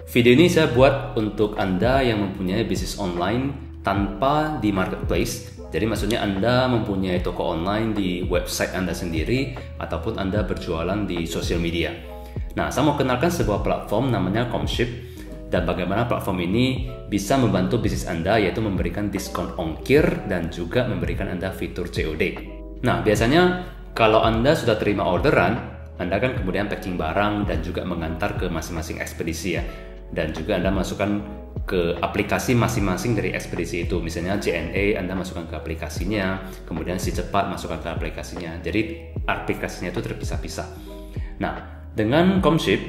Video ini saya buat untuk Anda yang mempunyai bisnis online tanpa di marketplace. Jadi maksudnya Anda mempunyai toko online di website Anda sendiri ataupun Anda berjualan di sosial media. Nah, saya mau kenalkan sebuah platform namanya Comship dan bagaimana platform ini bisa membantu bisnis Anda, yaitu memberikan diskon ongkir dan juga memberikan Anda fitur COD. Nah, biasanya kalau Anda sudah terima orderan, Anda kan kemudian packing barang dan juga mengantar ke masing-masing ekspedisi ya. Dan juga Anda masukkan ke aplikasi masing-masing dari ekspedisi itu. Misalnya JNE Anda masukkan ke aplikasinya, kemudian Si Cepat masukkan ke aplikasinya. Jadi aplikasinya itu terpisah-pisah. Nah, dengan Comship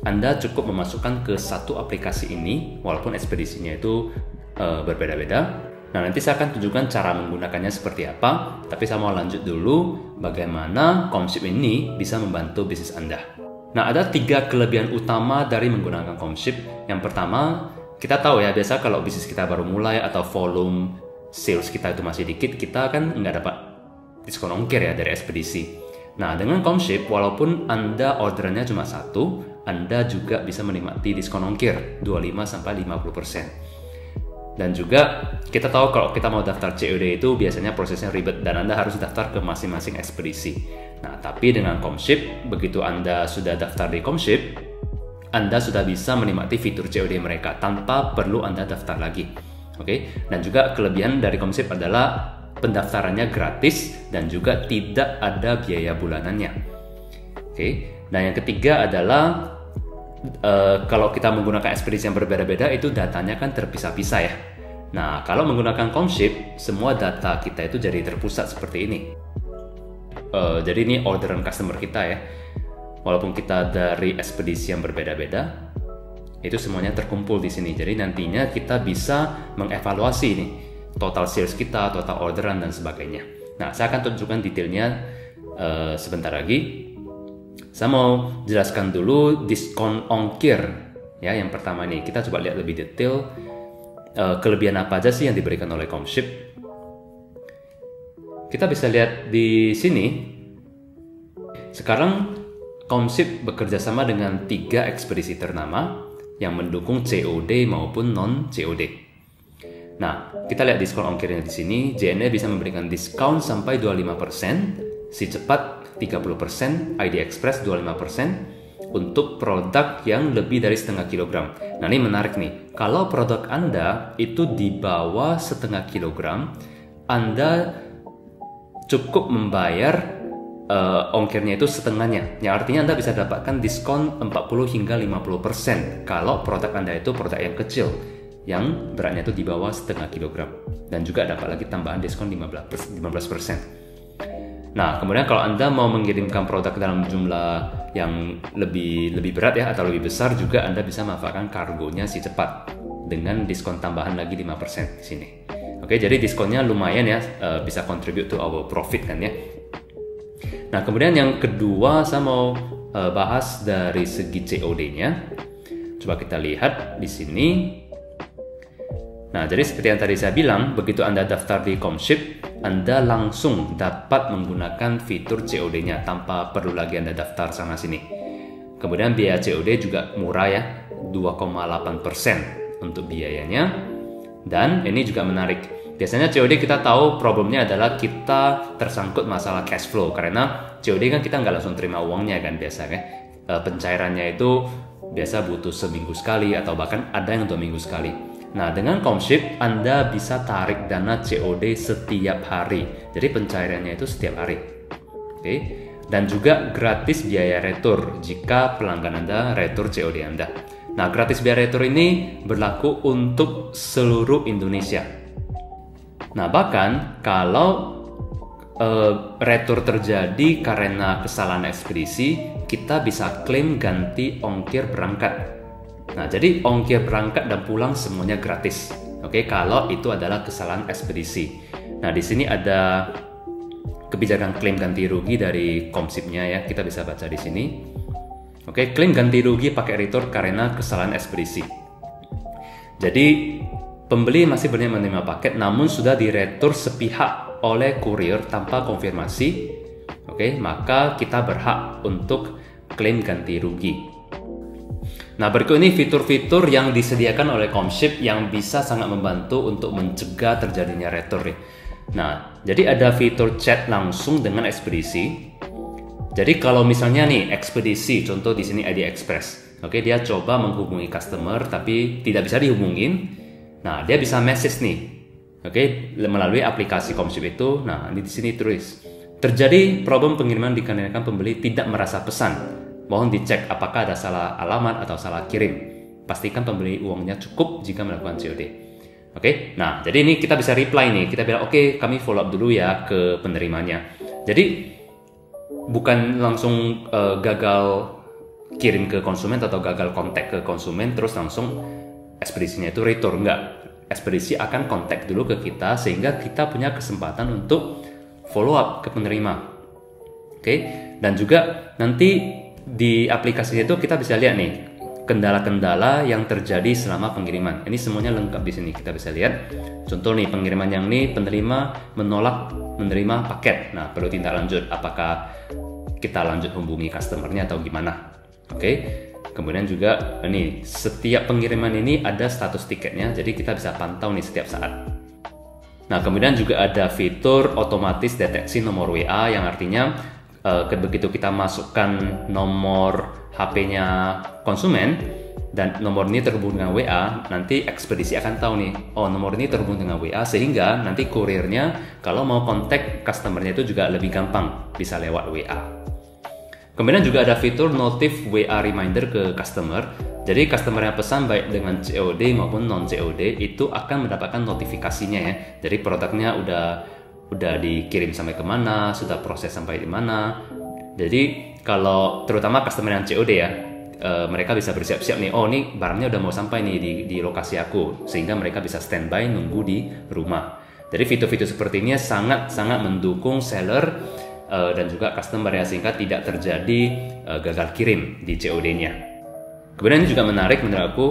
Anda cukup memasukkan ke satu aplikasi ini, walaupun ekspedisinya itu berbeda-beda. Nah, nanti saya akan tunjukkan cara menggunakannya seperti apa. Tapi saya mau lanjut dulu bagaimana Comship ini bisa membantu bisnis Anda. Nah, ada 3 kelebihan utama dari menggunakan Comship. Yang pertama, kita tahu ya, biasa kalau bisnis kita baru mulai atau volume sales kita itu masih dikit, kita kan nggak dapat diskon ongkir ya dari ekspedisi. Nah, dengan Comship, walaupun Anda orderannya cuma 1, Anda juga bisa menikmati diskon ongkir 25-50%. Dan juga kita tahu kalau kita mau daftar COD itu biasanya prosesnya ribet dan Anda harus daftar ke masing-masing ekspedisi. Nah, tapi dengan Comship, begitu Anda sudah daftar di Comship, Anda sudah bisa menikmati fitur COD mereka tanpa perlu Anda daftar lagi. Oke? Dan juga kelebihan dari Comship adalah pendaftarannya gratis dan juga tidak ada biaya bulanannya. Oke? Dan yang ketiga adalah kalau kita menggunakan ekspedisi yang berbeda-beda itu datanya kan terpisah-pisah ya. Nah, kalau menggunakan Comship, semua data kita itu jadi terpusat seperti ini. Jadi ini orderan customer kita ya. Walaupun kita dari ekspedisi yang berbeda-beda, itu semuanya terkumpul di sini. Jadi nantinya kita bisa mengevaluasi nih total sales kita, total orderan dan sebagainya. Nah, saya akan tunjukkan detailnya sebentar lagi. Saya mau jelaskan dulu diskon ongkir ya. Yang pertama nih, kita coba lihat lebih detail kelebihan apa aja sih yang diberikan oleh Comship. Kita bisa lihat di sini. Sekarang Comship bekerja sama dengan 3 ekspedisi ternama yang mendukung COD maupun non-COD. Nah, kita lihat diskon ongkirnya di sini. JNE bisa memberikan diskon sampai 25%, Si Cepat 30%, ID Express 25% untuk produk yang lebih dari setengah kilogram. Nah, ini menarik nih. Kalau produk Anda itu di bawah setengah kilogram, Anda cukup membayar ongkirnya itu setengahnya. Yang artinya Anda bisa dapatkan diskon 40 hingga 50% kalau produk Anda itu produk yang kecil, yang beratnya itu di bawah setengah kilogram. Dan juga dapat lagi tambahan diskon 15%. Nah, kemudian kalau Anda mau mengirimkan produk dalam jumlah yang lebih berat ya atau lebih besar, juga Anda bisa manfaatkan kargonya Si Cepat dengan diskon tambahan lagi 5% di sini. Oke, jadi diskonnya lumayan ya, bisa contribute to our profit kan ya. Nah, kemudian yang kedua saya mau bahas dari segi COD-nya. Coba kita lihat di sini. Nah, jadi seperti yang tadi saya bilang, begitu Anda daftar di Comship, Anda langsung dapat menggunakan fitur COD-nya tanpa perlu lagi Anda daftar sana-sini. Kemudian biaya COD juga murah ya, 2,8% untuk biayanya. Dan ini juga menarik. Biasanya COD kita tahu problemnya adalah kita tersangkut masalah cash flow. Karena COD kan kita nggak langsung terima uangnya kan biasa kan. Pencairannya itu biasa butuh seminggu sekali atau bahkan ada yang 2 minggu sekali. Nah, dengan Comship Anda bisa tarik dana COD setiap hari. Jadi pencairannya itu setiap hari. Oke. Dan juga gratis biaya retur jika pelanggan Anda retur COD Anda. Nah, gratis biaya retur ini berlaku untuk seluruh Indonesia. Nah, bahkan kalau retur terjadi karena kesalahan ekspedisi, kita bisa klaim ganti ongkir berangkat. Nah, jadi ongkir berangkat dan pulang semuanya gratis. Oke, kalau itu adalah kesalahan ekspedisi. Nah, di sini ada kebijakan klaim ganti rugi dari Comship-nya ya. Kita bisa baca di sini. Oke, klaim ganti rugi pakai retur karena kesalahan ekspedisi. Jadi, pembeli masih boleh menerima paket namun sudah diretur sepihak oleh kurir tanpa konfirmasi. Oke, maka kita berhak untuk klaim ganti rugi. Nah, berikut ini fitur-fitur yang disediakan oleh Comship yang bisa sangat membantu untuk mencegah terjadinya retur nih. Nah, jadi ada fitur chat langsung dengan ekspedisi. Jadi kalau misalnya nih ekspedisi, contoh di sini ID Express, oke, dia coba menghubungi customer tapi tidak bisa dihubungin. Nah, dia bisa message nih, oke, melalui aplikasi Comship itu. Nah, di sini tulis, terjadi problem pengiriman dikarenakan pembeli tidak merasa pesan. Mohon dicek apakah ada salah alamat atau salah kirim. Pastikan pembeli uangnya cukup jika melakukan COD. Oke, nah jadi ini kita bisa reply nih. Kita bilang oke, kami follow up dulu ya ke penerimanya. Jadi bukan langsung gagal kirim ke konsumen atau gagal kontak ke konsumen terus langsung ekspedisinya itu retur. Enggak, ekspedisi akan kontak dulu ke kita sehingga kita punya kesempatan untuk follow up ke penerima. Oke, dan juga nanti di aplikasi itu kita bisa lihat nih kendala-kendala yang terjadi selama pengiriman. Ini semuanya lengkap di sini, kita bisa lihat. Contoh nih, pengiriman yang ini penerima menolak menerima paket. Nah, perlu tindak lanjut. Apakah kita lanjut hubungi customernya atau gimana? Oke. Kemudian juga ini setiap pengiriman ini ada status tiketnya, jadi kita bisa pantau nih setiap saat. Nah, kemudian juga ada fitur otomatis deteksi nomor WA yang artinya begitu kita masukkan nomor HP-nya konsumen dan nomor ini terhubung dengan WA, nanti ekspedisi akan tahu nih, oh nomor ini terhubung dengan WA, sehingga nanti kurirnya kalau mau kontak customernya itu juga lebih gampang, bisa lewat WA. Kemudian juga ada fitur notif WA reminder ke customer. Jadi customer yang pesan baik dengan COD maupun non COD itu akan mendapatkan notifikasinya ya. Jadi produknya udah dikirim sampai kemana, sudah proses sampai di mana. Jadi kalau terutama customer yang COD ya, mereka bisa bersiap-siap nih, oh ini barangnya udah mau sampai nih di lokasi aku, sehingga mereka bisa standby nunggu di rumah. Jadi fitur-fitur seperti ini sangat-sangat mendukung seller dan juga customer ya, sehingga tidak terjadi gagal kirim di COD-nya. Kemudian ini juga menarik menurut aku,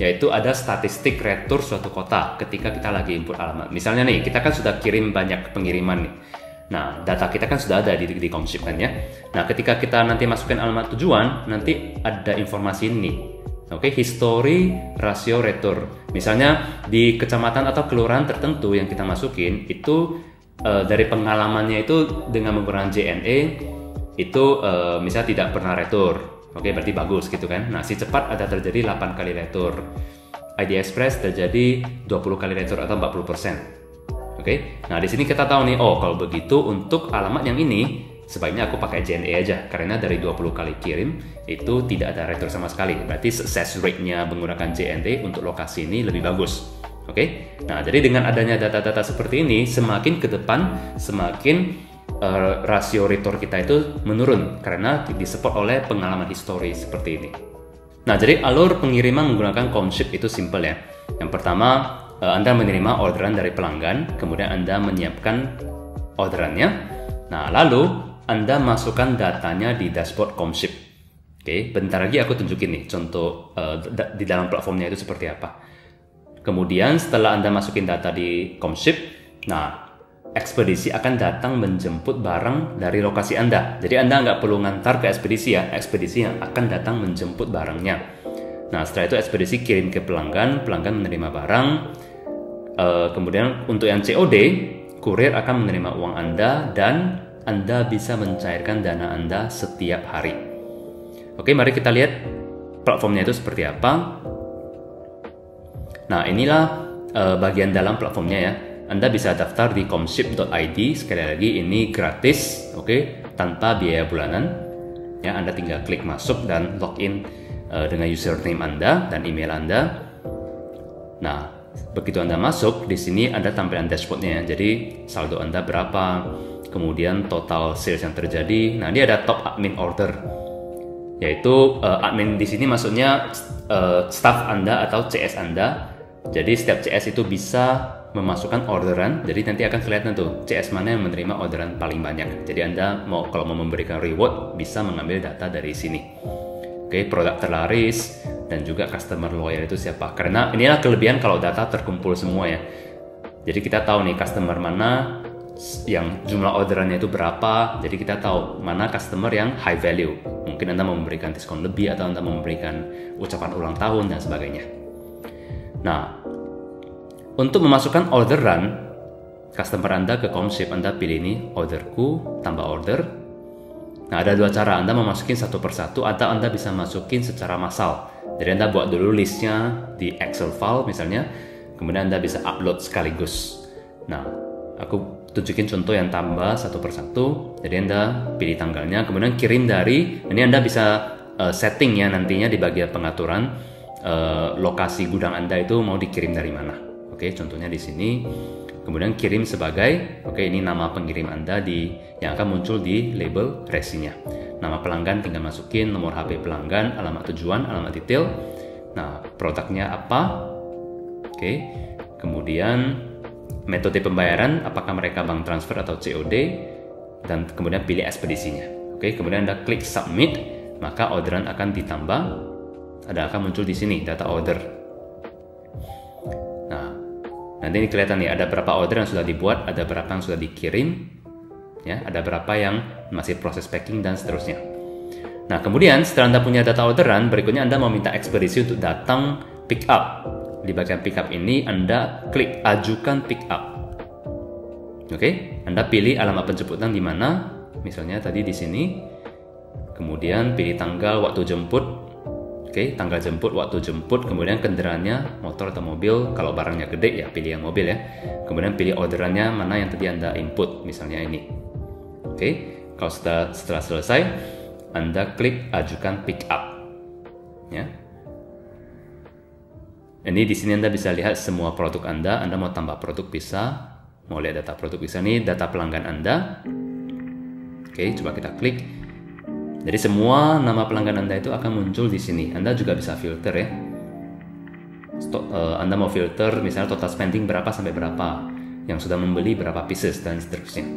yaitu ada statistik retur suatu kota ketika kita lagi input alamat. Misalnya nih, kita kan sudah kirim banyak pengiriman nih. Nah, data kita kan sudah ada di Comship kan ya. Nah, ketika kita nanti masukkan alamat tujuan, nanti ada informasi ini. Oke, history rasio retur. Misalnya di kecamatan atau kelurahan tertentu yang kita masukin, itu dari pengalamannya itu dengan menggunakan JNE, itu misalnya tidak pernah retur. Oke, berarti bagus gitu kan. Nah, si cepat ada terjadi 8 kali retur. ID Express terjadi 20 kali retur atau 40%. Oke. Nah, di sini kita tahu nih, oh kalau begitu untuk alamat yang ini sebaiknya aku pakai JNE aja karena dari 20 kali kirim itu tidak ada retur sama sekali. Berarti success rate-nya menggunakan JNE untuk lokasi ini lebih bagus. Oke. Nah, jadi dengan adanya data-data seperti ini, semakin ke depan semakin rasio retur kita itu menurun karena disupport oleh pengalaman histori seperti ini. Nah, jadi alur pengiriman menggunakan Comship itu simple ya. Yang pertama, Anda menerima orderan dari pelanggan, kemudian Anda menyiapkan orderannya. Nah, lalu Anda masukkan datanya di dashboard Comship. Oke, bentar lagi aku tunjukin nih contoh di dalam platformnya itu seperti apa. Kemudian setelah Anda masukin data di Comship, nah ekspedisi akan datang menjemput barang dari lokasi Anda. Jadi Anda nggak perlu ngantar ke ekspedisi ya, ekspedisi yang akan datang menjemput barangnya. Nah, setelah itu ekspedisi kirim ke pelanggan, pelanggan menerima barang. Kemudian untuk yang COD, kurir akan menerima uang Anda dan Anda bisa mencairkan dana Anda setiap hari. Oke, mari kita lihat platformnya itu seperti apa. Nah, inilah bagian dalam platformnya ya. Anda bisa daftar di comship.id, sekali lagi ini gratis, oke, tanpa biaya bulanan. Ya, Anda tinggal klik masuk dan login dengan username Anda dan email Anda. Nah, begitu Anda masuk, di sini ada tampilan dashboardnya. Jadi saldo Anda berapa, kemudian total sales yang terjadi. Nah, ini ada top admin order, yaitu admin di sini maksudnya staff Anda atau CS Anda. Jadi setiap CS itu bisa memasukkan orderan, jadi nanti akan kelihatan tuh CS mana yang menerima orderan paling banyak. Jadi Anda kalau mau memberikan reward bisa mengambil data dari sini. Oke, produk terlaris dan juga customer loyal itu siapa. Karena inilah kelebihan kalau data terkumpul semua ya. Jadi kita tahu nih customer mana yang jumlah orderannya itu berapa, jadi kita tahu mana customer yang high value. Mungkin Anda mau memberikan diskon lebih atau Anda mau memberikan ucapan ulang tahun dan sebagainya. Nah, untuk memasukkan orderan customer Anda ke Comship, Anda pilih ini orderku, tambah order. Nah, ada dua cara, Anda mau masukin satu persatu atau Anda bisa masukin secara massal. Jadi Anda buat dulu listnya di Excel file misalnya, kemudian Anda bisa upload sekaligus. Nah, aku tunjukin contoh yang tambah satu persatu. Jadi Anda pilih tanggalnya, kemudian kirim dari, ini Anda bisa setting ya nantinya di bagian pengaturan lokasi gudang Anda itu mau dikirim dari mana. Oke, contohnya di sini. Kemudian kirim sebagai, oke, ini nama pengirim Anda yang akan muncul di label resinya. Nama pelanggan tinggal masukin, nomor HP pelanggan, alamat tujuan, alamat detail. Nah, produknya apa? Oke, kemudian metode pembayaran, apakah mereka bank transfer atau COD, dan kemudian pilih ekspedisinya. Oke, kemudian Anda klik submit, maka orderan akan ditambah, akan muncul di sini data order. Nah, nanti ini kelihatan nih ada berapa order yang sudah dibuat, ada berapa yang sudah dikirim, ya, ada berapa yang masih proses packing dan seterusnya. Nah, kemudian setelah Anda punya data orderan, berikutnya Anda mau minta ekspedisi untuk datang pick up. Di bagian pick up ini Anda klik ajukan pick up. Oke, Anda pilih alamat penjemputan di mana, misalnya tadi di sini. Kemudian pilih tanggal, waktu jemput. Oke, tanggal jemput, waktu jemput, kemudian kendaraannya motor atau mobil. Kalau barangnya gede ya pilih yang mobil ya. Kemudian pilih orderannya mana yang tadi Anda input, misalnya ini. Oke, kalau setelah selesai, Anda klik ajukan pick up. Ya. Ini di sini Anda bisa lihat semua produk Anda. Anda mau tambah produk bisa, mau lihat data produk bisa, nih data pelanggan Anda. Oke, coba kita klik. Jadi semua nama pelanggan Anda itu akan muncul di sini. Anda juga bisa filter ya. Anda mau filter misalnya total spending berapa sampai berapa, yang sudah membeli berapa pieces dan seterusnya.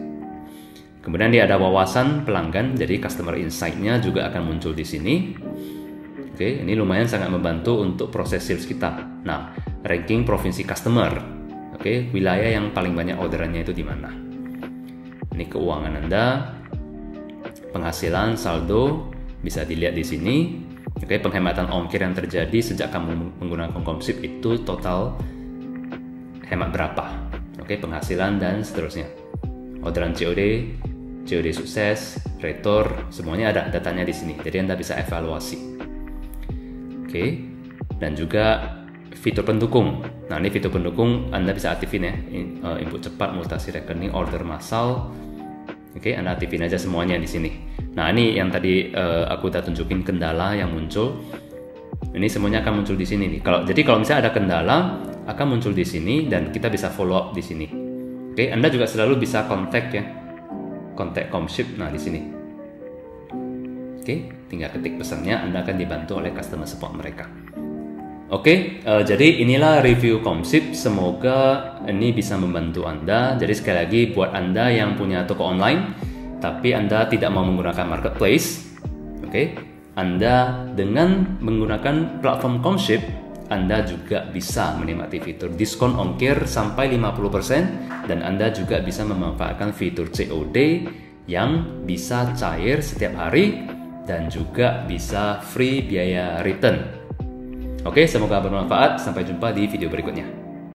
Kemudian dia ada wawasan pelanggan, jadi customer insight-nya juga akan muncul di sini. Oke, ini lumayan sangat membantu untuk proses sales kita. Nah, ranking provinsi customer. Oke, wilayah yang paling banyak orderannya itu di mana. Ini keuangan Anda. Penghasilan, saldo bisa dilihat di sini. Oke, penghematan ongkir yang terjadi sejak kamu menggunakan Comship itu total hemat berapa. Oke, penghasilan dan seterusnya. Orderan COD, COD sukses, retur, semuanya ada datanya di sini. Jadi Anda bisa evaluasi. Oke, dan juga fitur pendukung. Nah, ini fitur pendukung Anda bisa aktifin ya. Input cepat, mutasi rekening, order massal. Oke, Anda aktifin aja semuanya di sini. Nah, ini yang tadi aku udah tunjukin kendala yang muncul. Ini semuanya akan muncul di sini nih. Jadi kalau misalnya ada kendala, akan muncul di sini dan kita bisa follow up di sini. Oke, Anda juga selalu bisa kontak ya. Kontak Comship. Nah, di sini. Oke, tinggal ketik pesannya, Anda akan dibantu oleh customer support mereka. Oke, jadi inilah review Comship. Semoga ini bisa membantu Anda. Jadi sekali lagi buat Anda yang punya toko online, tapi Anda tidak mau menggunakan marketplace, oke, Anda dengan menggunakan platform Comship, Anda juga bisa menikmati fitur diskon ongkir sampai 50% dan Anda juga bisa memanfaatkan fitur COD yang bisa cair setiap hari dan juga bisa free biaya return. Oke, semoga bermanfaat. Sampai jumpa di video berikutnya.